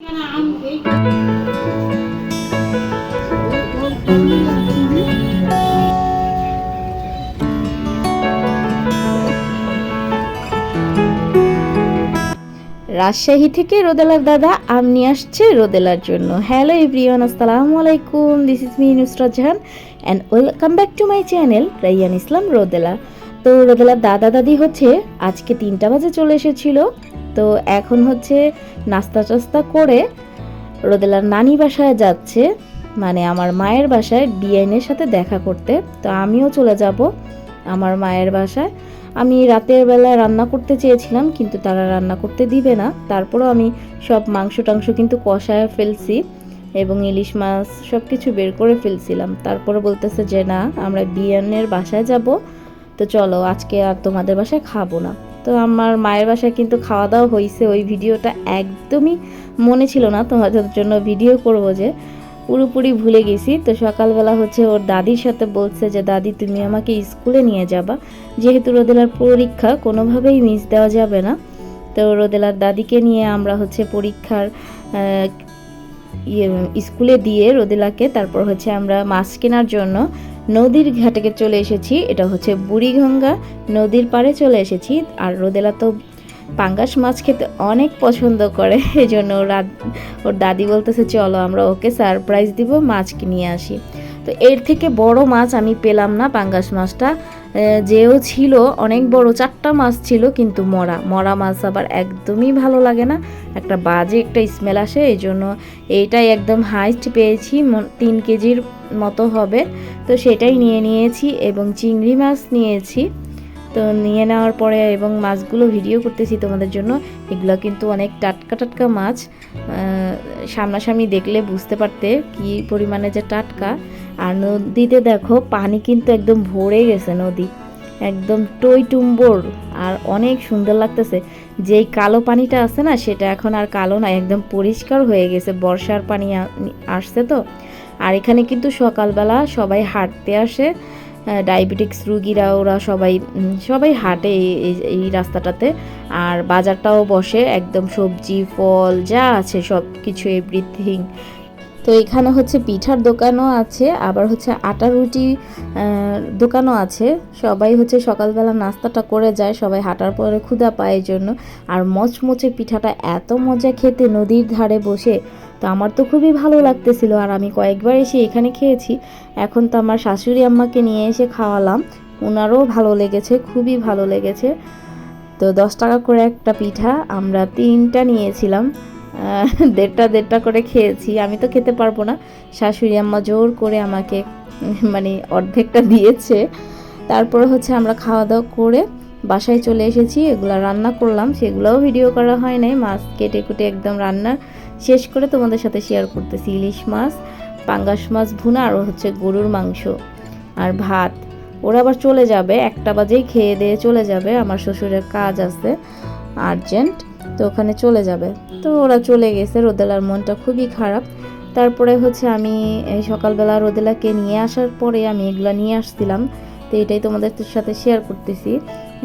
রাজশাহী থেকে রোদেলার দাদা আম নিয়ে আসছে রোদেলার জন্য। হ্যালো এভরিওয়ান, আসসালামু আলাইকুম। This is me Nusrat Jahan and welcome back to my channel Raiyan Islam Rodela. তো রোদেলার দাদা দাদি হচ্ছে আজকে 3টা বাজে চলে এসেছিল। তো এখন হচ্ছে নাস্তা টাস্তা করে রোদেলার নানি বাসায় যাচ্ছে, মানে আমার মায়ের বাসায় বিআইনের সাথে দেখা করতে। তো আমিও চলে যাব আমার মায়ের বাসায়। আমি রাতের বেলায় রান্না করতে চেয়েছিলাম, কিন্তু তারা রান্না করতে দিবে না। তারপরও আমি সব মাংস টাংস কিন্তু কষায় ফেলছি এবং ইলিশ মাছ সব কিছু বের করে ফেলছিলাম। তারপরে বলতেছে যে না, আমরা বিয়ানের বাসায় যাব, তো চলো আজকে আর তোমাদের বাসায় খাবো না। তো আমার মায়ের বাসায় কিন্তু খাওয়া দাওয়া হয়েছে। ওই ভিডিওটা একদমই মনে ছিল না তোমাদের জন্য ভিডিও করব, যে পুরোপুরি ভুলে গেছি। তো সকালবেলা হচ্ছে ওর দাদির সাথে বলছে যে দাদি তুমি আমাকে স্কুলে নিয়ে যাবা, যেহেতু রোদেলার পরীক্ষা কোনোভাবেই মিস দেওয়া যাবে না। তো রোদেলার দাদিকে নিয়ে আমরা হচ্ছে পরীক্ষার স্কুলে দিয়ে রোদেলাকে তারপর হচ্ছে আমরা মাছ কেনার জন্য নদীর ঘাটে চলে এসেছি। এটা হচ্ছে বুড়িগঙ্গা নদীর পাড়ে চলে এসেছি। আর রোদেলা তো পাঙ্গাস মাছ খেতে অনেক পছন্দ করে, এই জন্য ওর দাদি বলতেছে চলো আমরা ওকে সারপ্রাইজ দিব, মাছ নিয়ে আসি। তো এর থেকে বড় মাছ আমি পেলাম না। পাঙ্গাস মাছটা যেও ছিল অনেক বড়, 4টা মাছ ছিল, কিন্তু মরা মাছ আবার একদমই ভালো লাগে না, একটা বাজে একটা স্মেল আসে। এই জন্য এইটাই একদম হাইস্ট পেয়েছি, 3 কেজির মতো হবে। তো সেটাই নিয়ে নিয়েছি এবং চিংড়ি মাছ নিয়েছি। তো নিয়ে নেওয়ার পরে এবং মাছগুলো ভিডিও করতেছি তোমাদের জন্য। এগুলো কিন্তু অনেক টাটকা টাটকা মাছ, সামনাসামনি দেখলে বুঝতে পারতে কি পরিমাণে যে টাটকা। আর নদীতে দেখো পানি কিন্তু একদম ভরে গেছে, নদী একদম টই টুম্বর আর অনেক সুন্দর লাগতেছে। যেই কালো পানিটা আছে না, সেটা এখন আর কালো না, একদম পরিষ্কার হয়ে গেছে, বর্ষার পানি আসছে তো। আর এখানে কিন্তু সকালবেলা সবাই হাঁটতে আসে, ডায়াবেটিক্স রুগীরা, ওরা সবাই হাঁটে এই রাস্তাটাতে। আর বাজারটাও বসে, একদম সবজি ফল যা আছে সব কিছু এভরিথিং। তো এখানে হচ্ছে পিঠার দোকানও আছে, আবার হচ্ছে আটা রুটি দোকানও আছে। সবাই হচ্ছে সকালবেলা নাস্তাটা করে যায়, সবাই হাঁটার পরে ক্ষুধা পায় এই জন্য। আর মচমচে পিঠাটা এত মজা খেতে নদীর ধারে বসে, তো আমার তো খুবই ভালো লাগতেছিল। আর আমি কয়েকবার এসে এখানে খেয়েছি। এখন তো আমার শাশুড়ি আম্মাকে নিয়ে এসে খাওয়ালাম, ওনারও ভালো লেগেছে, খুবই ভালো লেগেছে। তো 10 টাকা করে একটা পিঠা, আমরা 3টা নিয়েছিলাম, 1.5 করে খেয়েছি। আমি তো খেতে পারবো না, শাশুড়ি আম্মা জোর করে আমাকে মানে অর্ধেকটা দিয়েছে। তারপরে হচ্ছে আমরা খাওয়া দাওয়া করে বাসায় চলে এসেছি। এগুলো রান্না করলাম, সেগুলোও ভিডিও করা হয় নাই। মাছ কেটে কুটে একদম রান্না শেষ করে তোমাদের সাথে শেয়ার করতেছি। ইলিশ মাছ, পাঙ্গাস মাছ ভুনা, আর হচ্ছে গরুর মাংস আর ভাত। ওরা আবার চলে যাবে, 1টা বাজেই খেয়ে দিয়ে চলে যাবে, আমার শ্বশুরের কাজ আছে আর্জেন্ট, তো ওখানে চলে যাবে। তো ওরা চলে গেছে, রোদেলার মনটা খুবই খারাপ। তারপরে হচ্ছে আমি এই সকালবেলা রোদেলাকে নিয়ে আসার পরে আমি এগুলো নিয়ে আসছিলাম, তো এটাই তোমাদের সাথে শেয়ার করতেছি।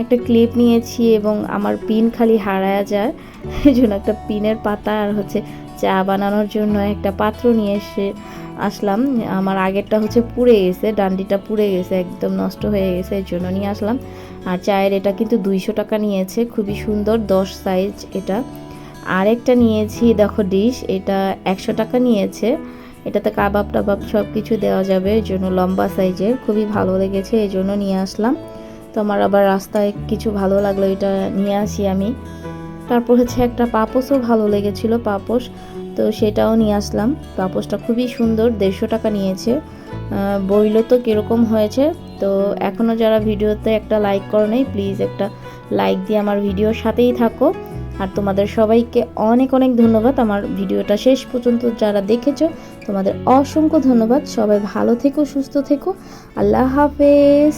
একটা ক্লিপ নিয়েছি এবং আমার পিন খালি হারায়া যায়, এই জন্য একটা পিনের পাতা আর হচ্ছে চা বানানোর জন্য একটা পাত্র নিয়ে আসলাম। আমার আগেরটা হচ্ছে পুড়ে গেছে, ডান্ডিটা পুড়ে গেছে, একদম নষ্ট হয়ে গেছে, এই জন্য নিয়ে আসলাম। আর চায়ের এটা কিন্তু 200 টাকা নিয়েছে, খুবই সুন্দর, 10 সাইজ এটা। আরেকটা নিয়েছি দেখো ডিশ, এটা 100 টাকা নিয়েছে। এটাতে কাবাব টাবাব সব কিছু দেওয়া যাবে, এই জন্য লম্বা সাইজের, খুবই ভালো লেগেছে, এই জন্য নিয়ে আসলাম। তো আমার আবার রাস্তায় কিছু ভালো লাগলো, এটা নিয়ে আসি আমি। তারপর হচ্ছে একটা পাপোশও ভালো লেগেছিলো, পাপোশ, তো সেটাও নিয়ে আসলাম। পাপোশটা খুবই সুন্দর, 150 টাকা নিয়েছে। বইলো তো কীরকম হয়েছে। তো এখনও যারা ভিডিওতে একটা লাইক করো নেই, প্লিজ একটা লাইক দিয়ে আমার ভিডিওর সাথেই থাকো। আর তোমাদের সবাইকে অনেক অনেক ধন্যবাদ, আমার ভিডিওটা শেষ পর্যন্ত যারা দেখেছো তোমাদের অসংখ্য ধন্যবাদ। সবাই ভালো থেকো, সুস্থ থেকো, আল্লাহ হাফেজ।